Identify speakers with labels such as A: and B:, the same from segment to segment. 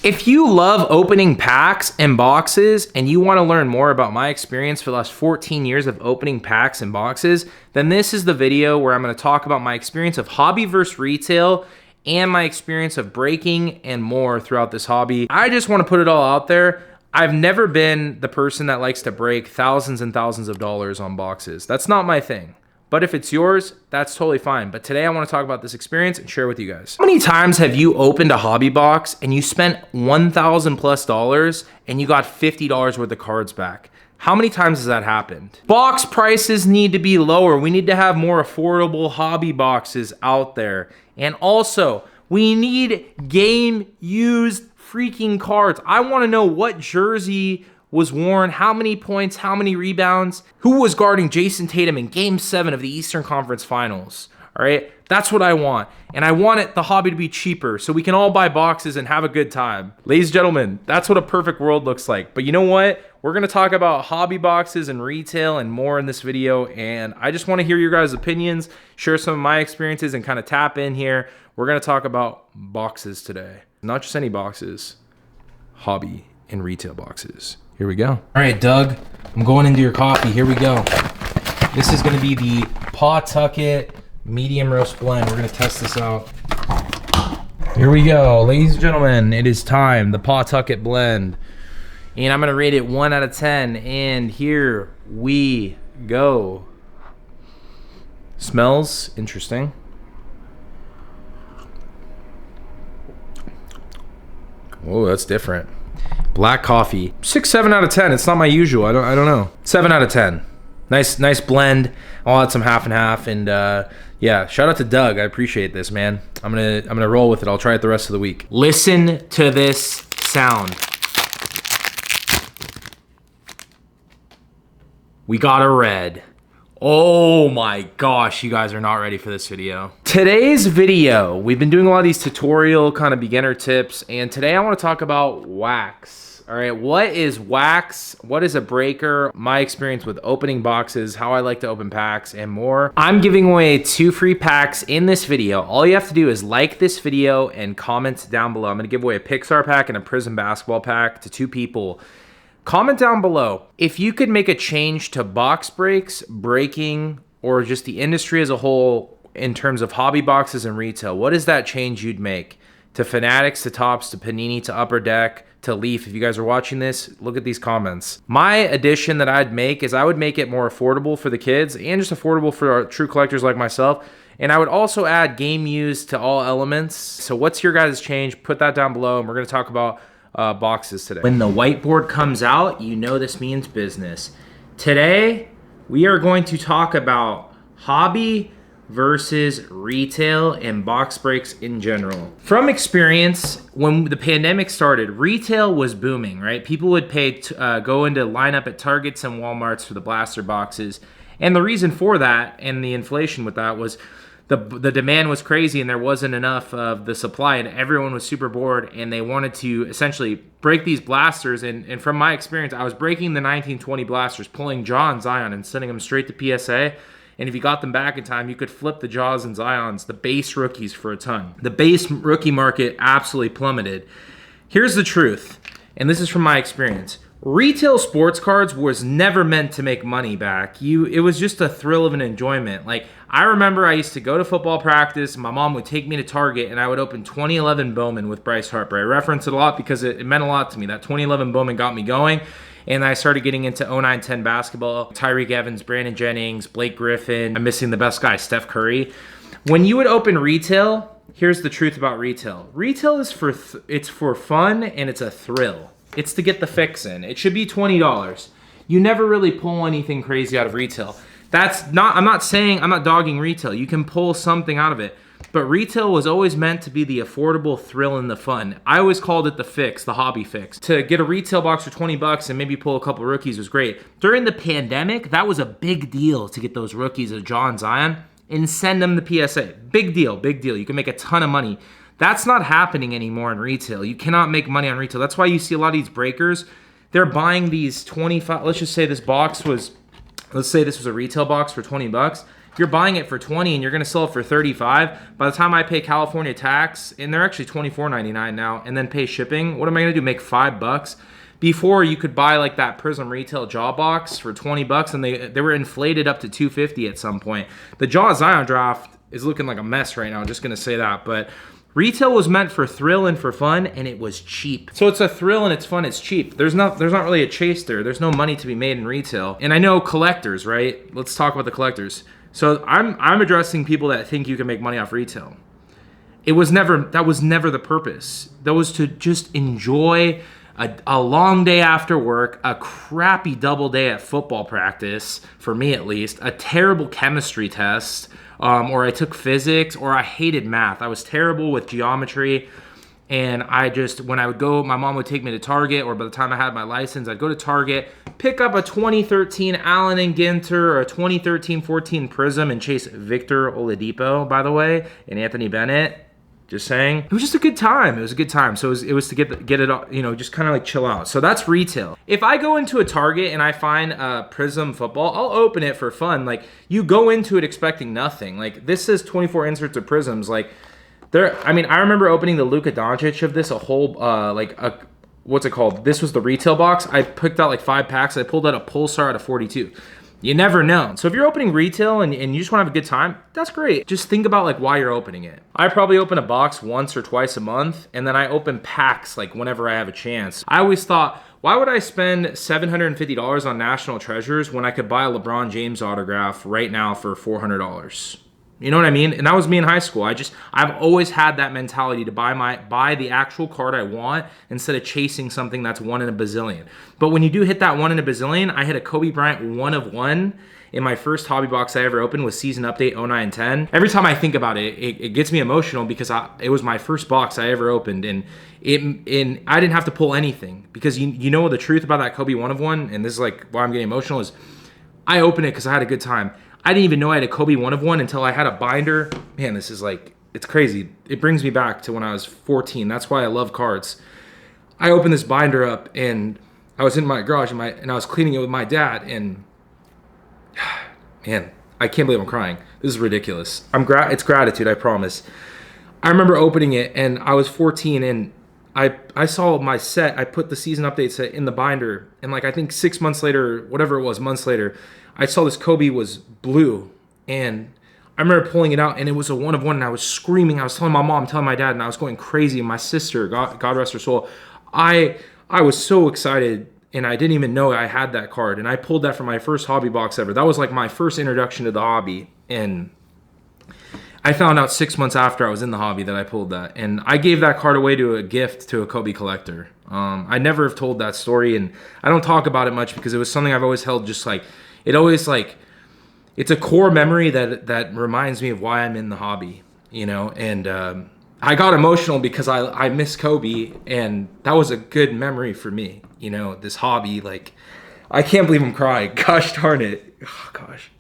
A: If you love opening packs and boxes and you want to learn more about my experience for the last 14 years of opening packs and boxes, then this is the video where I'm going to talk about my experience of hobby versus retail and my experience of breaking and more throughout this hobby. I just want to put it all out there. I've never been the person that likes to break thousands and thousands of dollars on boxes. That's not my thing. But if it's yours, that's totally fine. But today I want to talk about this experience and share with you guys. How many times have you opened a hobby box and you spent $1,000+ and you got $50 worth of cards back? How many times has that happened? Box prices need to be lower. We need to have more affordable hobby boxes out there. And also, we need game used freaking cards. I want to know what jersey was worn, how many points, how many rebounds, who was guarding Jason Tatum in Game 7 of the Eastern Conference Finals. All right, that's what I want. And I want the hobby to be cheaper so we can all buy boxes and have a good time. Ladies and gentlemen, that's what a perfect world looks like. But you know what? We're gonna talk about hobby boxes and retail and more in this video. And I just wanna hear your guys' opinions, share some of my experiences and kind of tap in here. We're gonna talk about boxes today. Not just any boxes, hobby and retail boxes. Here we go. All right, Doug, I'm going into your coffee. Here we go. This is gonna be the Pawtucket medium roast blend. We're gonna test this out. Here we go, ladies and gentlemen, it is time, the Pawtucket blend. And I'm gonna rate it 1 out of 10, and here we go. Smells interesting. Oh, that's different. Black coffee, 6, 7 out of 10. It's not my usual. I don't know. 7 out of 10. Nice blend. I'll add some half and half. And yeah, shout out to Doug. I appreciate this, man. I'm gonna roll with it. I'll try it the rest of the week. Listen to this sound. We got a red. Oh my gosh, you guys are not ready for this video. Today's video, we've been doing a lot of these tutorial kind of beginner tips, and today I want to talk about wax. All right, what is wax? What is a breaker? My experience with opening boxes, how I like to open packs, and more. I'm giving away 2 free packs in this video. All you have to do is like this video and comment down below. I'm gonna give away a Pixar pack and a PRIZM basketball pack to 2 people. Comment down below if you could make a change to box breaks, breaking, or just the industry as a whole in terms of hobby boxes and retail. What is that change you'd make? To Fanatics, to Topps, to Panini, to Upper Deck, to Leaf. If you guys are watching this, look at these comments. My addition that I'd make is I would make it more affordable for the kids and just affordable for our true collectors like myself. And I would also add game used to all elements. So what's your guys' change? Put that down below, and we're gonna talk about boxes today. When the whiteboard comes out, you know this means business. Today, we are going to talk about hobby versus retail and box breaks in general. From experience, when the pandemic started, retail was booming, right? People would pay go into line up at Targets and Walmarts for the blaster boxes. And the reason for that and the inflation with that was the demand was crazy and there wasn't enough of the supply, and everyone was super bored and they wanted to essentially break these blasters. And from my experience, I was breaking the 1920 blasters, pulling Jaw and Zion and sending them straight to PSA. And if you got them back in time, you could flip the Jaws and Zions, the base rookies, for a ton. The base rookie market absolutely plummeted. Here's the truth, and this is from my experience. Retail sports cards was never meant to make money back. It was just a thrill of an enjoyment. Like, I remember I used to go to football practice, my mom would take me to Target, and I would open 2011 Bowman with Bryce Harper. I reference it a lot because it meant a lot to me. That 2011 Bowman got me going, and I started getting into 09-10 basketball. Tyreek Evans, Brandon Jennings, Blake Griffin. I'm missing the best guy, Steph Curry. When you would open retail, here's the truth about retail. Retail is it's for fun and it's a thrill. It's to get the fix in. It should be $20. You never really pull anything crazy out of retail. I'm not dogging retail. You can pull something out of it. But retail was always meant to be the affordable thrill and the fun. I always called it the fix, the hobby fix. To get a retail box for $20 and maybe pull a couple rookies was great. During the pandemic, that was a big deal to get those rookies of John Zion and send them to PSA. Big deal, big deal. You can make a ton of money. That's not happening anymore in retail. You cannot make money on retail. That's why you see a lot of these breakers. They're buying these 25, let's just say this box was, let's say this was a retail box for $20. you're buying it for 20 and you're gonna sell it for 35. By the time I pay California tax, and they're actually $24.99 now, and then pay shipping, what am I gonna do? Make $5? Before, you could buy like that PRIZM retail Jaw box for 20 bucks, and they were inflated up to 250 at some point. The Jaw Zion draft is looking like a mess right now, I'm just gonna say that, but retail was meant for thrill and for fun, and it was cheap. So it's a thrill and it's fun, it's cheap. There's not really a chase there. There's no money to be made in retail. And I know collectors, right? Let's talk about the collectors. So I'm addressing people that think you can make money off retail. That was never the purpose. That was to just enjoy a long day after work, a crappy double day at football practice, for me at least, a terrible chemistry test, or I took physics, or I hated math. I was terrible with geometry, and when I would go, my mom would take me to Target, or by the time I had my license, I'd go to Target, pick up a 2013 Allen and Ginter, or a 2013-14 PRIZM, and chase Victor Oladipo, by the way, and Anthony Bennett. Just saying. It was just a good time. It was a good time. So it was to get it, you know, just kind of like chill out. So that's retail. If I go into a Target and I find PRIZM football, I'll open it for fun. Like, you go into it expecting nothing. Like, this says 24 inserts of PRIZMs. Like, I mean, I remember opening the Luka Doncic of this, what's it called? This was the retail box. I picked out like 5 packs. I pulled out a Pulsar out of 42. You never know. So if you're opening retail and you just want to have a good time, that's great. Just think about like why you're opening it. I probably open a box once or twice a month, and then I open packs like whenever I have a chance. I always thought, why would I spend $750 on National Treasures when I could buy a LeBron James autograph right now for $400? You know what I mean? And that was me in high school. I've always had that mentality to buy the actual card I want instead of chasing something that's 1 in a bazillion. But when you do hit that 1 in a bazillion, I hit a Kobe Bryant 1 of 1 in my first hobby box I ever opened with season update 09-10. Every time I think about it, it gets me emotional because it was my first box I ever opened, and I didn't have to pull anything, because you know the truth about that Kobe 1 of 1, and this is like why I'm getting emotional, is I opened it because I had a good time. I didn't even know I had a Kobe 1 of 1 until I had a binder. Man, this is like, it's crazy. It brings me back to when I was 14. That's why I love cards. I opened this binder up, and I was in my garage, and I was cleaning it with my dad, and man, I can't believe I'm crying. This is ridiculous. It's gratitude, I promise. I remember opening it, and I was 14, and I saw my set. I put the season update set in the binder, and like I think 6 months later, whatever it was, months later, I saw this Kobe was blue, and I remember pulling it out, and it was a 1 of 1, and I was screaming. I was telling my mom, telling my dad, and I was going crazy. And my sister, God rest her soul, I was so excited, and I didn't even know I had that card. And I pulled that from my first hobby box ever. That was like my first introduction to the hobby, and I found out 6 months after I was in the hobby that I pulled that. And I gave that card away to a gift to a Kobe collector. I never have told that story, and I don't talk about it much because it was something I've always held, just like, it always like, it's a core memory that reminds me of why I'm in the hobby, you know. And I got emotional because I miss Kobe, and that was a good memory for me, you know, this hobby. Like, I can't believe I'm crying. Gosh darn it. Oh, gosh.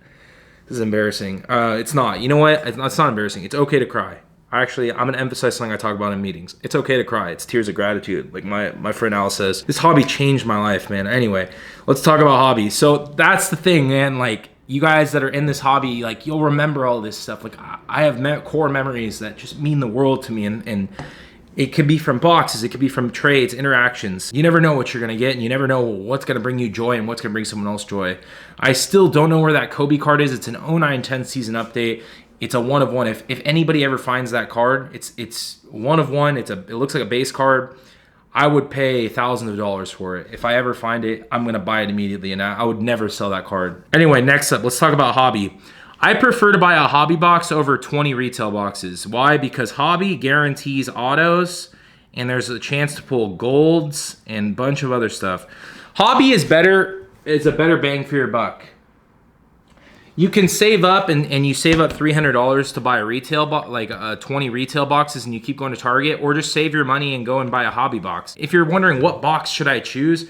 A: This is embarrassing. It's not. You know what? It's not embarrassing. It's okay to cry. I'm going to emphasize something I talk about in meetings. It's okay to cry. It's tears of gratitude. Like my friend Al says, this hobby changed my life, man. Anyway, let's talk about hobbies. So that's the thing, man. Like, you guys that are in this hobby, like, you'll remember all this stuff. Like, I have core memories that just mean the world to me, and it could be from boxes, it could be from trades, interactions. You never know what you're gonna get, and you never know what's gonna bring you joy and what's gonna bring someone else joy. I still don't know where that Kobe card is. It's an 09-10 season update. It's a 1 of 1. If anybody ever finds that card, it's 1 of 1. It looks like a base card. I would pay thousands of dollars for it. If I ever find it, I'm gonna buy it immediately, and I would never sell that card. Anyway, next up, let's talk about hobby. I prefer to buy a hobby box over 20 retail boxes. Why? Because hobby guarantees autos, and there's a chance to pull golds and a bunch of other stuff. Hobby is better. It's a better bang for your buck. You can save up, and you save up $300 to buy a retail box, like 20 retail boxes, and you keep going to Target, or just save your money and go and buy a hobby box. If you're wondering what box should I choose,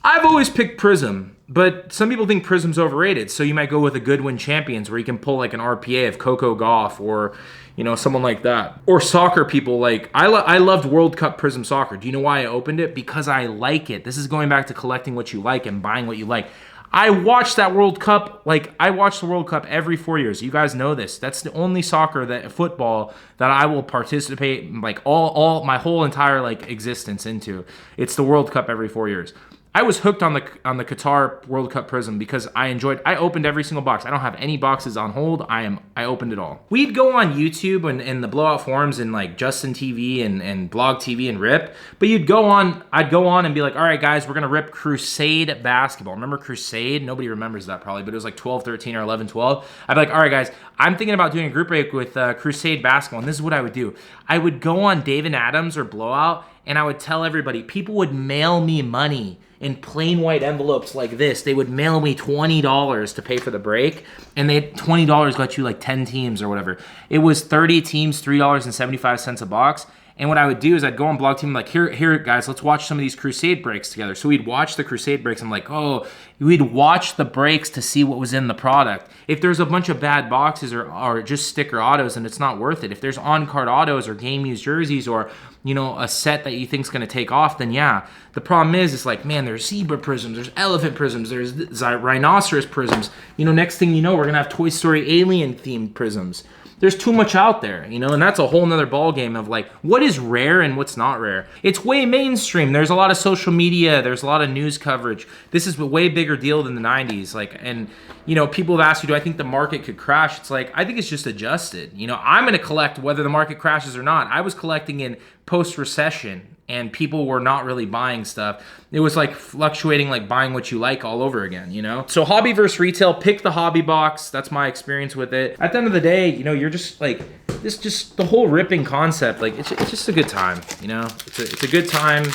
A: I've always picked PRIZM, but some people think PRIZM's overrated, so you might go with a Goodwin Champions, where you can pull like an RPA of Coco Gauff, or you know, someone like that. Or soccer people, like I loved World Cup PRIZM Soccer. Do you know why I opened it? Because I like it. This is going back to collecting what you like and buying what you like. I watch that World Cup, like I watch the World Cup every 4 years. You guys know this. That's the only football that I will participate like all my whole entire like existence into. It's the World Cup every 4 years. I was hooked on the Qatar World Cup Prism because I opened every single box. I don't have any boxes on hold. I opened it all. We'd go on YouTube and the blowout forums and like Justin TV and Blog TV and rip. But I'd go on and be like, all right, guys, we're going to rip Crusade basketball. Remember Crusade? Nobody remembers that probably, but it was like 12-13 or 11-12. I'd be like, all right, guys, I'm thinking about doing a group break with Crusade basketball. And this is what I would do. I would go on Dave and Adams or Blowout and I would tell everybody, people would mail me money in plain white envelopes like this. They would mail me $20 to pay for the break, and $20 got you like 10 teams or whatever. It was 30 teams, $3.75 a box. And what I would do is I'd go on Blog Team like, here guys, let's watch some of these Crusade breaks together. So we'd watch the Crusade breaks. I'm like, oh, we'd watch the breaks to see what was in the product. If there's a bunch of bad boxes or just sticker autos, then it's not worth it. If there's on-card autos or game-used jerseys or, you know, a set that you think's gonna take off, then yeah. The problem is, it's like, man, there's zebra prisms, there's elephant prisms, there's rhinoceros prisms. You know, next thing you know, we're gonna have Toy Story alien-themed prisms. There's too much out there, you know, and that's a whole nother ball game of like, what is rare and what's not rare. It's way mainstream. There's a lot of social media. There's a lot of news coverage. This is a way bigger deal than the 90s. Like, and, you know, people have asked you, do I think the market could crash? It's like, I think it's just adjusted. You know, I'm going to collect whether the market crashes or not. I was collecting in post-recession, and people were not really buying stuff. It was like fluctuating, like buying what you like all over again, you know? So hobby versus retail, pick the hobby box. That's my experience with it. At the end of the day, you know, you're just like, the whole ripping concept, like it's just a good time, you know? It's a good time.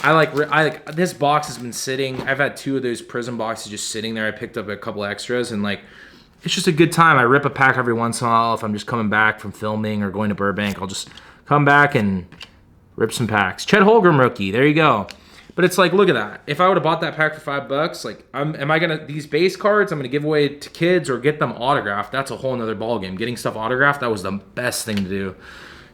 A: I like this box has been sitting. I've had 2 of those Prism boxes just sitting there. I picked up a couple extras and like, it's just a good time. I rip a pack every once in a while. If I'm just coming back from filming or going to Burbank, I'll just come back and rip some packs. Chet Holmgren rookie, there you go. But it's like, look at that. If I would have bought that pack for $5, like, these base cards, I'm gonna give away to kids or get them autographed. That's a whole nother ballgame. Getting stuff autographed, that was the best thing to do.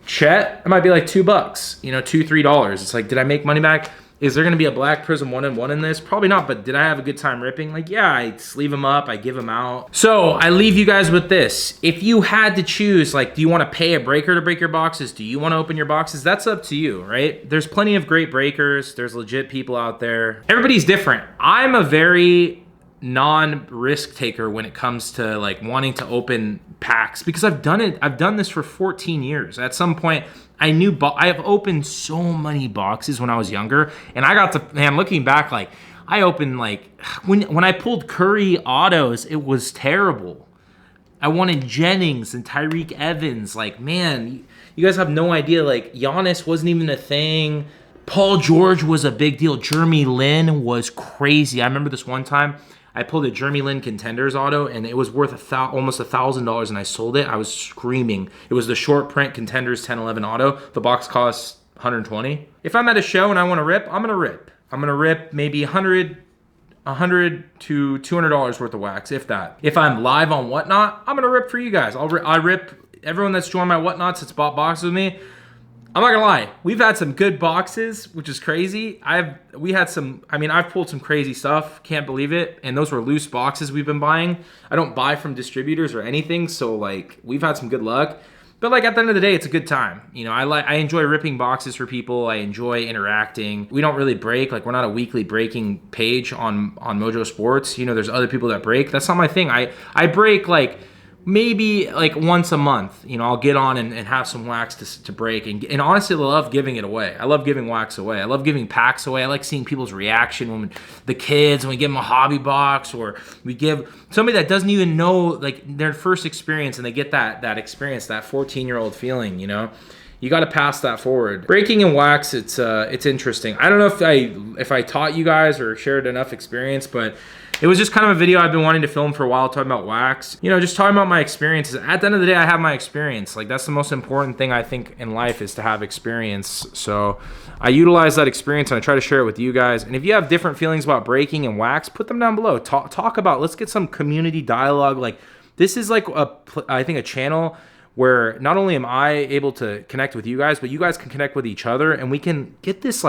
A: Chet, it might be like $2, you know, $2, $3. It's like, did I make money back? Is there gonna be a black Prism 1-in-1 in this? Probably not, but did I have a good time ripping? Like, yeah, I sleeve them up, I give them out. So I leave you guys with this. If you had to choose, like, do you wanna pay a breaker to break your boxes? Do you wanna open your boxes? That's up to you, right? There's plenty of great breakers. There's legit people out there. Everybody's different. I'm a very non-risk taker when it comes to like wanting to open packs because I've done it. I've done this for 14 years. At some point, I have opened so many boxes when I was younger, and I got to, man, looking back, like I opened like when I pulled Curry autos, it was terrible. I wanted Jennings and Tyreek Evans. Like, man, you guys have no idea. Like, Giannis wasn't even a thing. Paul George was a big deal. Jeremy Lin was crazy. I remember this one time I pulled a Jeremy Lin Contenders auto, and it was worth almost $1,000, and I sold it. I was screaming. It was the short print Contenders 1011 auto. The box costs $120. If I'm at a show and I want to rip, I'm gonna rip. I'm gonna rip maybe $100 to $200 worth of wax, if that. If I'm live on Whatnot, I'm gonna rip for you guys. I rip everyone that's joined my Whatnots that's bought boxes with me. I'm not gonna lie, we've had some good boxes, which is crazy. I've pulled some crazy stuff, can't believe it. And those were loose boxes we've been buying. I don't buy from distributors or anything, so like we've had some good luck. But like at the end of the day, it's a good time. You know, I enjoy ripping boxes for people. I enjoy interacting. We don't really break, like we're not a weekly breaking page on Mojo Sports. You know, there's other people that break. That's not my thing. I break like maybe like once a month. You know, I'll get on and have some wax to break. And honestly, I love giving it away. I love giving wax away. I love giving packs away. I like seeing people's reaction when the kids, when we give them a hobby box, or we give somebody that doesn't even know like their first experience, and they get that experience, that 14-year-old feeling, you know. You got to pass that forward. Breaking and wax, it's interesting. I don't know if I taught you guys or shared enough experience, but it was just kind of a video I've been wanting to film for a while, talking about wax. You know, just talking about my experiences. At the end of the day, I have my experience. Like, that's the most important thing I think in life, is to have experience. So I utilize that experience and I try to share it with you guys. And if you have different feelings about breaking and wax, put them down below. Talk about, let's get some community dialogue. Like, this is like I think a channel where not only am I able to connect with you guys, but you guys can connect with each other, and we can get this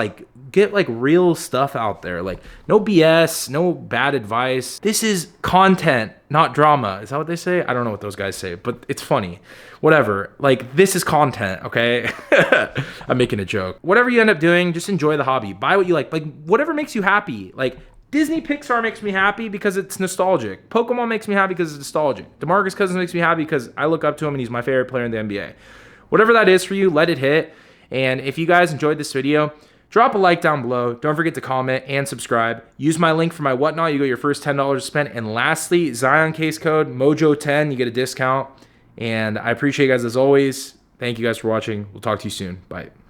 A: get real stuff out there. Like, no BS, no bad advice. This is content, not drama. Is that what they say? I don't know what those guys say, but it's funny. Whatever. Like, this is content, okay? I'm making a joke. Whatever you end up doing, just enjoy the hobby. Buy what you like. Like, whatever makes you happy. Like, Disney Pixar makes me happy because it's nostalgic. Pokemon makes me happy because it's nostalgic. DeMarcus Cousins makes me happy because I look up to him and he's my favorite player in the NBA. Whatever that is for you, let it hit. And if you guys enjoyed this video, drop a like down below. Don't forget to comment and subscribe. Use my link for my whatnot. You get your first $10 spent. And lastly, Zion case code Mojo10. You get a discount. And I appreciate you guys as always. Thank you guys for watching. We'll talk to you soon. Bye.